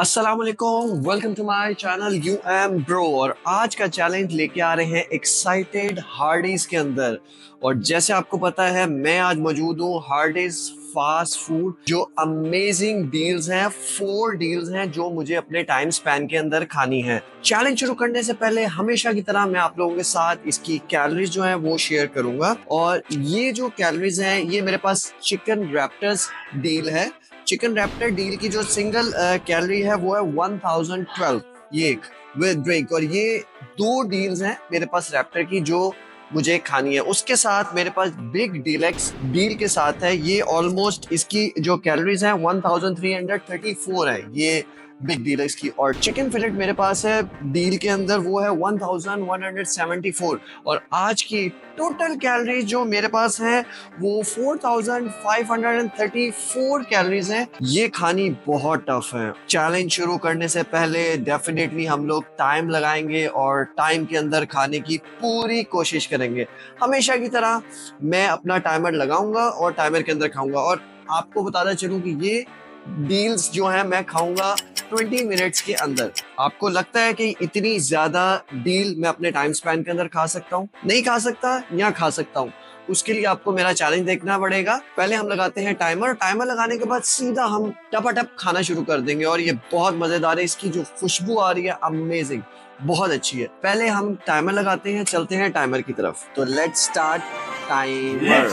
अस्सलाम वालेकुम, welcome to my channel U M bro. और आज का चैलेंज लेके आ रहे हैं एक्साइटेड हार्डीज के अंदर। और जैसे आपको पता है मैं आज मौजूद हूँ हार्डीज फास्ट फूड, जो अमेजिंग डील्स हैं, 4 डील्स हैं जो मुझे अपने टाइम स्पैन के अंदर खानी है। चैलेंज शुरू करने से पहले हमेशा की तरह मैं आप लोगों के साथ इसकी कैलोरीज जो है वो शेयर करूंगा। और ये जो कैलोरीज हैं ये मेरे पास चिकन रैप्टर्स डील है। चिकन रैप्टर डील की जो सिंगल कैलोरी है वो है 1012, ये एक विद ड्रिंक। और ये 2 डील्स हैं मेरे पास रैप्टर की जो मुझे खानी है। उसके साथ मेरे पास बिग डीलक्स डील के साथ है, ये ऑलमोस्ट इसकी जो कैलोरीज हैं 1334 है ये बिग डीलक्स की। और चिकन फिलेट मेरे पास है डील के अंदर, वो है 1174। और आज की टोटल कैलोरीज जो मेरे पास है वो 4534 कैलोरीज हैं। ये खानी बहुत टफ है। चैलेंज शुरू करने से पहले डेफिनेटली हम लोग टाइम लगाएंगे और टाइम के अंदर खाने की पूरी कोशिश करेंगे। हमेशा की तरह मैं अपना टाइमर लगाऊंगा और टाइमर के अंदर खाऊंगा। और आपको बताना चलूं कि ये डील्स जो है मैं खाऊंगा 20 मिनट्स के अंदर। आपको लगता है कि इतनी ज्यादा डील मैं अपने टाइम स्पैन के अंदर खा सकता हूँ? नहीं खा सकता या खा सकता हूँ? उसके लिए आपको मेरा चैलेंज देखना पड़ेगा। पहले हम लगाते हैं टाइमर। टाइमर लगाने के बाद सीधा हम टपाटप खाना शुरू कर देंगे। और ये बहुत मजेदार है, इसकी जो खुशबू आ रही है अमेजिंग, बहुत अच्छी है। पहले हम टाइमर लगाते हैं, चलते हैं टाइमर की तरफ। तो लेट्स स्टार्ट टाइमर।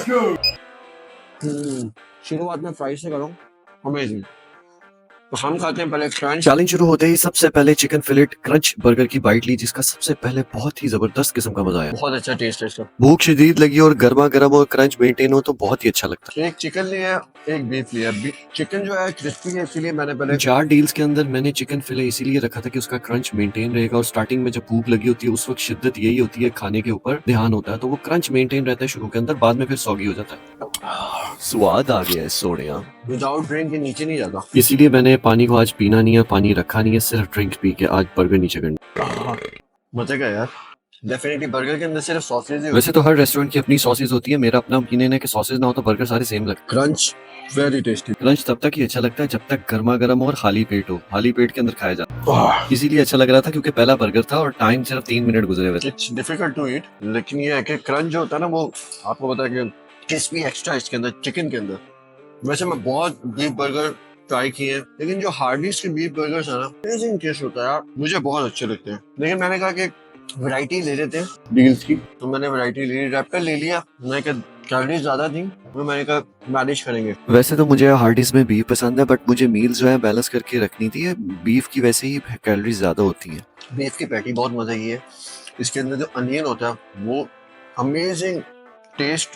शुरुआत में फ्राई से करो, अमेजिंग। तो हम खाते हैं पहले क्रंच। चैलेंज शुरू होते ही सबसे पहले चिकन फिलेट क्रंच बर्गर की बाइट ली, जिसका सबसे पहले बहुत ही जबरदस्त किस्म का मजा आया। बहुत अच्छा टेस्ट है इसका। भूख शदीद लगी और गर्मा गर्म और क्रंच मेंटेन हो तो बहुत ही अच्छा लगता एक चिकन लिया, एक बीफ लिया। चिकन जो है क्रिस्पी है, इसीलिए मैंने पहले है। 4 डील्स के अंदर मैंने चिकन फिले इसीलिए रखा था कि उसका क्रंच मेंटेन रहेगा। और स्टार्टिंग में जब भूख लगी होती है उस वक्त शिद्दत यही होती है, खाने के ऊपर ध्यान होता है, तो वो क्रंच मेंटेन रहता है शुरू के अंदर, बाद में फिर सॉगी हो जाता है। स्वाद आ गया है सोनिया। विदाउट ड्रिंक के नीचे नहीं जाता। इसीलिए मैंने पानी को आज पीना नहीं है, पानी रखा नहीं है, सिर्फ ड्रिंक पी के आज बर्गर नीचे करना। मजे का यार। डेफिनेटली बर्गर के अंदर सिर्फ सॉसेज ही। वैसे तो हर रेस्टोरेंट की अपनी सॉसेज होती है, मेरा अपना ओपिनियन है कि सॉसेज ना हो तो बर्गर सारे सेम लगते हैं। Crunch very tasty. क्रंच तब तक ही अच्छा लगता है जब तक गर्मा गर्म और खाली पेट हो, खाली पेट के अंदर खाया जाता है। इसीलिए अच्छा लग रहा था क्योंकि पहला बर्गर था और टाइम सिर्फ 3 मिनट गुजरे हुए थे। इट्स डिफिकल्ट टू ईट, लेकिन ये है कि क्रंच जो होता है ना वो आपको पता है कि क्रिस्पी एक्स्ट्रा इसके अंदर, चिकन के अंदर। वैसे मैं बहुत बीफ बर्गर ट्राई किए हैं, लेकिन जो हार्डीज के बीफ बर्गर्स है ना, अमेजिंग टेस्ट होता है यार, मुझे बहुत अच्छे लगते हैं। लेकिन मैंने कहा कि वैरायटी ले लेते हैं डील्स की, तो मैंने वैरायटी ले ली, रैप्टर ले लिया। मैंने कहा कैलोरीज ज्यादा थी तो मैंने कहा मैनेज करेंगे। वैसे तो मुझे हार्डीज में बीफ पसंद है, बट मुझे मील्स जो है बैलेंस करके रखनी थी। बीफ की वैसे ही कैलोरीज ज्यादा होती हैं। बीफ की पैटी बहुत मजे की है। इसके अंदर जो अनियन होता है वो अमेजिंग टेस्ट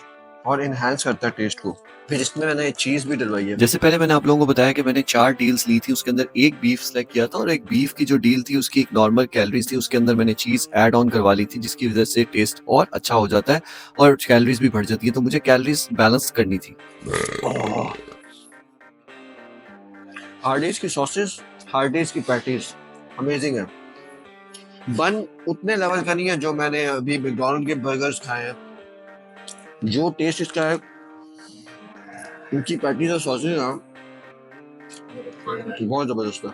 और इनहेंस करता है टेस्ट को। फिर इसमें मैंने चीज भी डलवाई है। जैसे पहले मैंने आप लोगों को बताया कि मैंने 4 डील्स ली थी, उसके अंदर एक बीफ सेलेक्ट किया था और एक बीफ की जो डील थी उसकी एक नॉर्मल कैलोरीज थी, उसके अंदर मैंने चीज ऐड ऑन करवा ली थी, जिसकी वजह से टेस्ट और अच्छा हो जाता है और कैलोरीज भी बढ़ जाती है, तो मुझे कैलोरीज बैलेंस करनी थी। हार्डीज की सॉसेस, हार्डीज की पैटीज अमेजिंग है। बन उतने लेवल का नहीं है जो मैंने अभी मैकडॉनल्ड के बर्गर्स खाए हैं। जो टेस्ट इसका है, इनकी पैटीज और सॉसेज ना बहुत जबरदस्त है।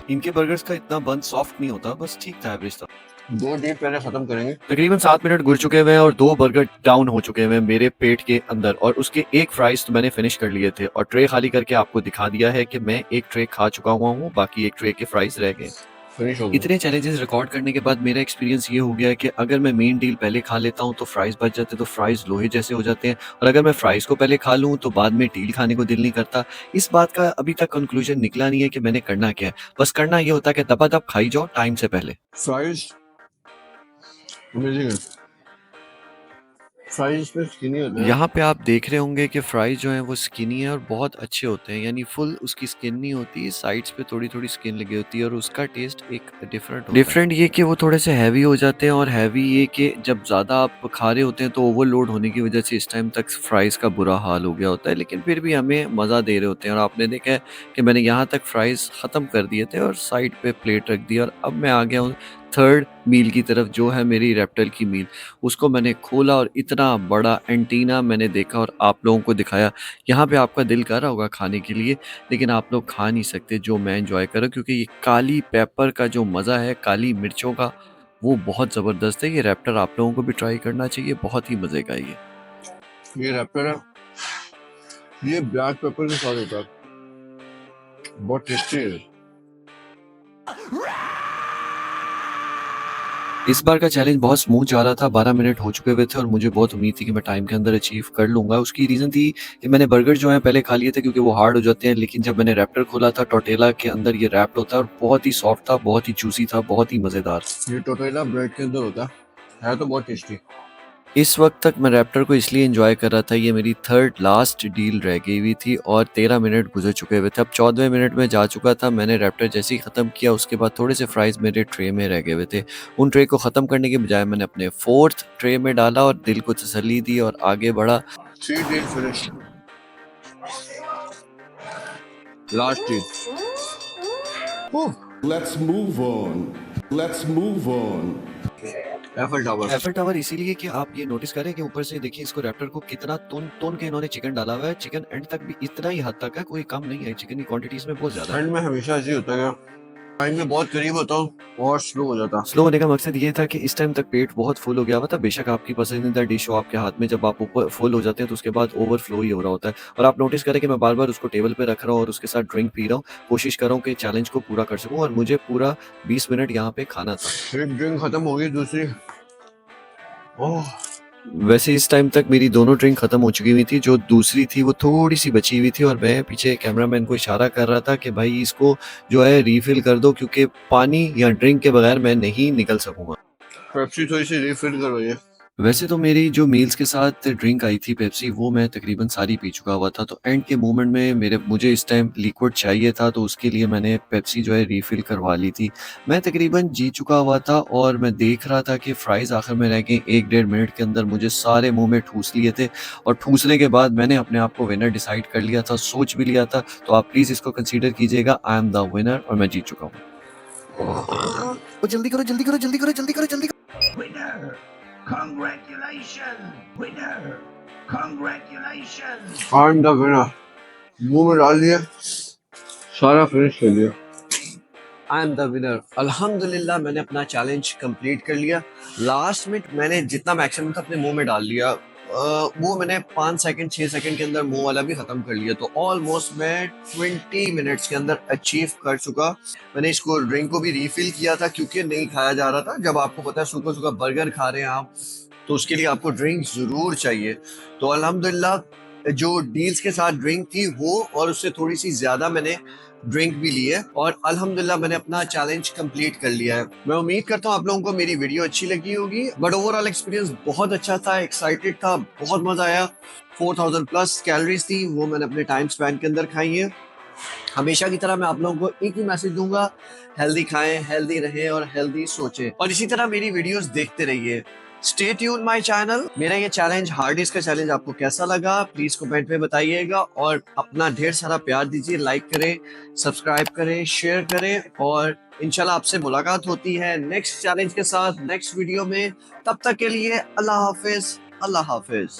इनके बर्गर्स का इतना बन सॉफ्ट नहीं होता, बस ठीक था, एवरेज था। 2 डीप पहले खत्म करेंगे। तकरीबन 7 मिनट गुजर चुके हुए हैं और 2 बर्गर डाउन हो चुके हुए हैं मेरे पेट के अंदर, और उसके एक फ्राइज तो मैंने फिनिश कर लिए थे और ट्रे खाली करके आपको दिखा दिया है कि मैं एक ट्रे खा चुका हुआ हूँ, बाकी एक ट्रे के फ्राइज रह गए। फिनिश हो गया। इतने चैलेंजेस रिकॉर्ड करने के बाद मेरा एक्सपीरियंस ये हो गया है कि अगर मैं मेन डील पहले खा लेता हूँ तो फ्राइज बच जाते हैं, तो फ्राइज लोहे जैसे हो जाते हैं, और अगर मैं फ्राइज को पहले खा लूँ तो बाद में डील खाने को दिल नहीं करता। इस बात का अभी तक कंक्लूजन निकला नहीं है कि मैंने करना क्या है, बस करना ये होता है कि दबा दब खाई जाओ टाइम से पहले। फ्राइज अमेजिंग है। फ्राइज पे स्किनी होते हैं। यहाँ पे आप देख रहे होंगे कि फ्राइज जो हैं वो स्किनी है और बहुत अच्छे होते हैं, यानी फुल उसकी स्किन नहीं होती, साइड्स पे थोड़ी थोड़ी स्किन लगी होती है, और उसका टेस्ट एक डिफरेंट ये कि वो थोड़े से हैवी हो जाते हैं, और हैवी ये कि जब ज़्यादा आप खा रहे होते हैं तो ओवरलोड होने की वजह से इस टाइम तक फ्राइज़ का बुरा हाल हो गया होता है, लेकिन फिर भी हमें मज़ा दे रहे होते हैं। और आपने देखा है कि मैंने यहाँ तक फ्राइज़ ख़त्म कर दिए थे और साइड पे प्लेट रख दी, और अब मैं आ गया हूँ थर्ड मील की तरफ जो है मेरी रेप्टाइल की मील, उसको मैंने खोला और इतना बड़ा एंटीना मैंने देखा और आप लोगों को दिखाया। यहाँ पे आपका दिल कर रहा होगा खाने के लिए, लेकिन आप लोग खा नहीं सकते जो मैं एंजॉय कर रहा हूँ, क्योंकि ये काली पेपर का जो मज़ा है, काली मिर्चों का, वो बहुत ज़बरदस्त है। ये रैप्टर आप लोगों को भी ट्राई करना चाहिए, बहुत ही मज़े का है ये। ये रैपर है, ये ब्लैक पेपर के साथ होता है, बहुत टेस्टी है। इस बार का चैलेंज बहुत स्मूथ जा रहा था, 12 मिनट हो चुके हुए थे और मुझे बहुत उम्मीद थी कि मैं टाइम के अंदर अचीव कर लूँगा। उसकी रीज़न थी कि मैंने बर्गर जो हैं पहले खा लिए थे क्योंकि वो हार्ड हो जाते हैं, लेकिन जब मैंने रैप्टर खोला था, टोर्टेला के अंदर ये रैप्ड होता है और बहुत ही सॉफ्ट था, बहुत ही जूसी था, बहुत ही मज़ेदार। ये टोर्टेला ब्रेड के अंदर होता है तो बहुत टेस्टी। इस वक्त तक मैं रैप्टर को इसलिए एंजॉय कर रहा था, ये मेरी थर्ड लास्ट डील रह गई हुई थी और 13 मिनट गुजर चुके हुए थे। अब 14वें मिनट में जा चुका था। मैंने रैप्टर जैसे ही ख़त्म किया, उसके बाद थोड़े से फ्राइज़ मेरे ट्रे में रह गए हुए थे। उन ट्रे को ख़त्म करने के बजाय मैंने अपने फोर्थ ट्रे में डाला और दिल को तसल्ली दी और आगे बढ़ा। 3 deal finish, last deal. Let's move on. Let's move on. Apple tower इसीलिए कि आप ये नोटिस करें कि ऊपर से देखिए इसको रैप्टर को कितना तोन के इन्होंने चिकन डाला हुआ है। चिकन एंड तक भी इतना ही हद तक है, कोई कम नहीं है। चिकन की क्वांटिटी इसमें बहुत ज़्यादा है। एंड में हमेशा ऐसे ही होता है, टाइम में बहुत करीब होता हूँ और स्लो हो जाता। स्लो होने का मकसद ये था कि इस टाइम तक पेट बहुत फुल हो गया हुआ था। बेशक आपकी पसंदीदा डिश हो आपके हाथ में, जब आप ऊपर फुल हो जाते हैं तो उसके बाद ओवरफ्लो ही हो रहा होता है। और आप नोटिस करें कि मैं बार-बार उसको टेबल पे रख रहा हूँ और उसके साथ ड्रिंक पी रहा हूँ। कोशिश कर रहा हूँ कि चैलेंज को पूरा कर सकूँ और मुझे पूरा 20 मिनट यहाँ पे खाना था। एक ड्रिंक खत्म हो गई, दूसरी। ओह, वैसे इस टाइम तक मेरी दोनों ड्रिंक खत्म हो चुकी हुई थी, जो दूसरी थी वो थोड़ी-सी बची हुई थी और मैं पीछे कैमरामैन को इशारा कर रहा था कि भाई इसको जो है रिफ़िल कर दो, क्योंकि पानी या ड्रिंक के बगैर मैं नहीं निकल सकूँगा। पेप्सी थोड़ी सी रिफिल करो ये। वैसे तो मेरी जो मील्स के साथ ड्रिंक आई थी पेप्सी, वो मैं तकरीबन सारी पी चुका हुआ था, तो एंड के मोमेंट में मुझे इस टाइम लिक्विड चाहिए था, तो उसके लिए मैंने पेप्सी जो है रिफ़िल करवा ली थी। मैं तकरीबन जीत चुका हुआ था और मैं देख रहा था कि फ्राइज़ आखिर में रह गए। 1 डेढ़ मिनट के अंदर मुझे सारे मुँह में ठूँस लिए थे और ठूँसने के बाद मैंने अपने आप को विनर डिसाइड कर लिया था, सोच भी लिया था। तो आप प्लीज़ इसको कंसीडर कीजिएगा, आई एम द विनर और मैं जीत चुका हूँ। तो जल्दी करो, जल्दी करो, जल्दी करो, जल्दी करो, जल्दी करो। Winner! Congratulations! Winner! Congratulations! I am the winner, मुंह में डाल दिया, सारा फिनिश कर लिया। I am the winner. अल्हम्दुलिल्लाह मैंने अपना चैलेंज कंप्लीट कर लिया। लास्ट में मैंने जितना मैक्सिमम था अपने मुंह में डाल लिया। वो मैंने 5 सेकंड 6 सेकंड के अंदर मुंह वाला भी खत्म कर लिया, तो ऑलमोस्ट मैं 20 मिनट्स के अंदर अचीव कर चुका। मैंने इसको ड्रिंक को भी रिफिल किया था क्योंकि नहीं खाया जा रहा था। जब आपको पता है सूखा सूखा बर्गर खा रहे हैं आप, तो उसके लिए आपको ड्रिंक जरूर चाहिए। तो अल्हम्दुलिल्लाह जो डील्स के साथ ड्रिंक थी वो और उससे थोड़ी सी ज्यादा मैंने ड्रिंक भी ली है और अल्हम्दुलिल्लाह मैंने अपना चैलेंज कंप्लीट कर लिया है। मैं उम्मीद करता हूँ आप लोगों को मेरी वीडियो अच्छी लगी होगी, बट ओवरऑल एक्सपीरियंस बहुत अच्छा था, एक्साइटेड था, बहुत मजा आया। 4000 प्लस कैलोरीज थी, वो मैंने अपने टाइम स्पैन के अंदर खाई है। हमेशा की तरह मैं आप लोगों को एक ही मैसेज दूंगा, हेल्दी खाएं, हेल्दी रहें और हेल्दी सोचें, और इसी तरह मेरी वीडियोस देखते रहिए। Stay tune my channel. मेरा ये चैलेंज हार्डिस का चैलेंज आपको कैसा लगा प्लीज कमेंट में बताइएगा और अपना ढेर सारा प्यार दीजिए, लाइक करें, सब्सक्राइब करें, शेयर करें और इंशाल्लाह आपसे मुलाकात होती है नेक्स्ट चैलेंज के साथ नेक्स्ट वीडियो में। तब तक के लिए अल्लाह हाफिज, अल्लाह हाफिज।